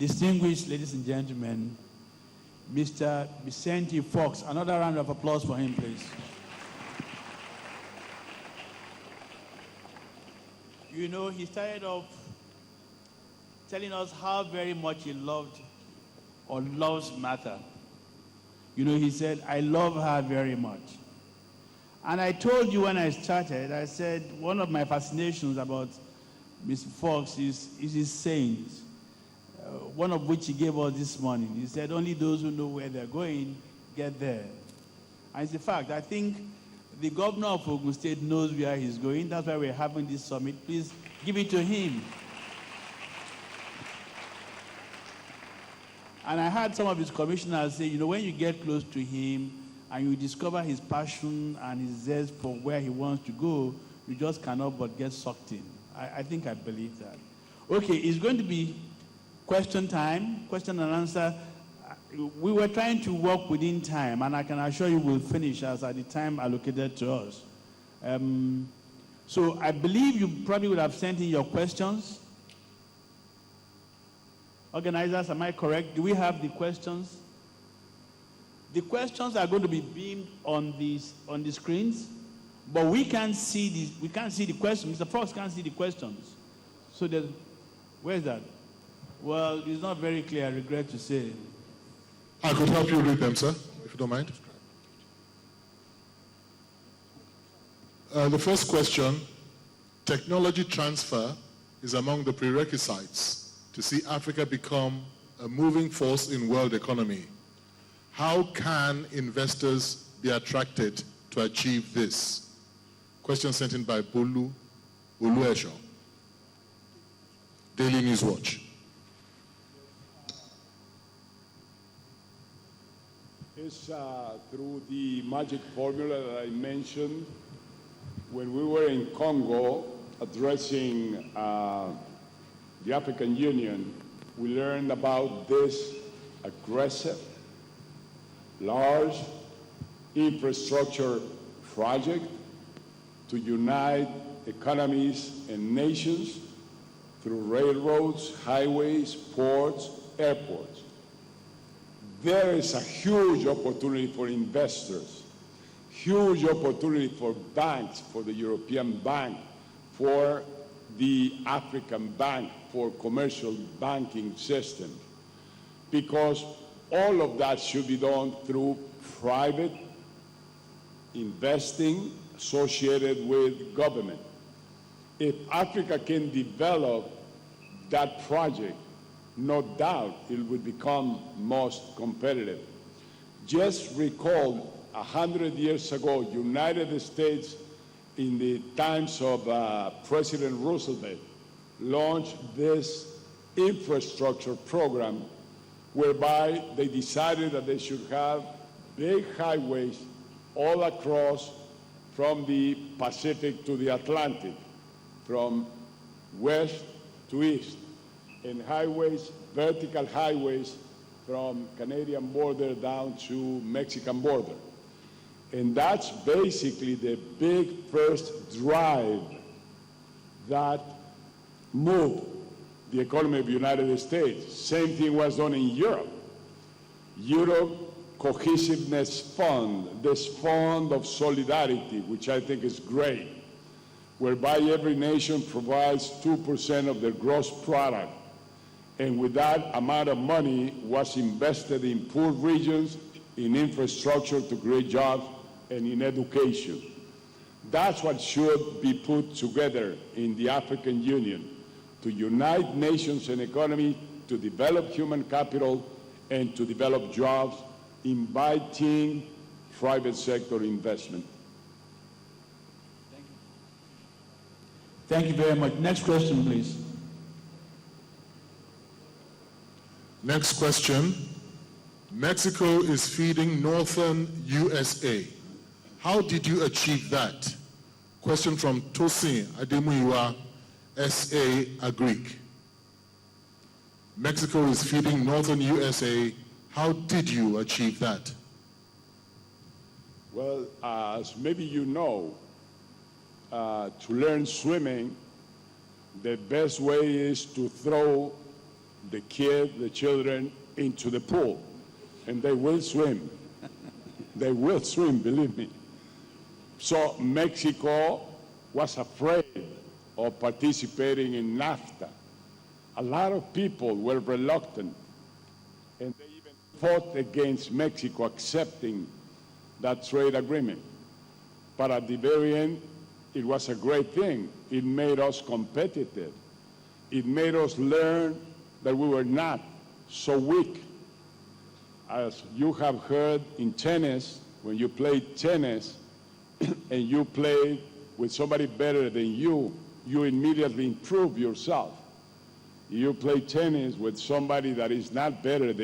Distinguished ladies and gentlemen, Mr. Vincente Fox. Another round of applause for him, please. You know, he started off telling us how very much he loved or loves Martha. You know, he said, I love her very much. And I told you when I started, I said, one of my fascinations about Mr. Fox is his sayings, one of which he gave us this morning. He said, only those who know where they're going get there. And it's a fact. I think the governor of Ogun State knows where he's going. That's why we're having this summit. Please give it to him. And I heard some of his commissioners say, you know, when you get close to him and you discover his passion and his zest for where he wants to go, you just cannot but get sucked in. I think I believe that. Okay, it's going to be question time, question and answer. We were trying to work within time, and I can assure you we'll finish as at the time allocated to us. So I believe you probably would have sent in your questions. Organizers, am I correct? Do we have the questions? The questions are going to be beamed on the screens, but we can't see the questions. Mr. Fox can't see the questions. So where is that? Well, it's not very clear, I regret to say. I could help you read them, sir, if you don't mind. The first question, technology transfer is among the prerequisites to see Africa become a moving force in world economy. How can investors be attracted to achieve this? Question sent in by Bolu Oluesho, Daily News Watch. It's through the magic formula that I mentioned when we were in Congo addressing the African Union. We learned about this aggressive, large infrastructure project to unite economies and nations through railroads, highways, ports, airports. There is a huge opportunity for investors, huge opportunity for banks, for the European Bank, for the African Bank, for commercial banking systems, because all of that should be done through private investing associated with government. If Africa can develop that project, no doubt it will become most competitive. Just recall 100 years ago, United States, in the times of President Roosevelt, launched this infrastructure program whereby they decided that they should have big highways all across from the Pacific to the Atlantic, from west to east, and highways, vertical highways from Canadian border down to Mexican border. And that's basically the big first drive that moved the economy of the United States. Same thing was done in Europe. Europe Cohesiveness Fund, this fund of solidarity, which I think is great, whereby every nation provides 2% of their gross product. And with that amount of money was invested in poor regions, in infrastructure to create jobs, and in education. That's what should be put together in the African Union, to unite nations and economy, to develop human capital, and to develop jobs, inviting private sector investment. Thank you very much. Next question, please. Next question. Mexico is feeding northern USA. How did you achieve that? Question from Tosin Ademuyiwa, SA Agric. Mexico is feeding northern USA. How did you achieve that? Well, as maybe you know, to learn swimming, the best way is to throw the children into the pool, and they will swim. They will swim, believe me. So Mexico was afraid of participating in NAFTA. A lot of people were reluctant, and they even fought against Mexico accepting that trade agreement. But at the very end, it was a great thing. It made us competitive. It made us learn that we were not so weak. As you have heard in tennis, when you play tennis and you play with somebody better than you immediately improve yourself. You play tennis with somebody that is not better than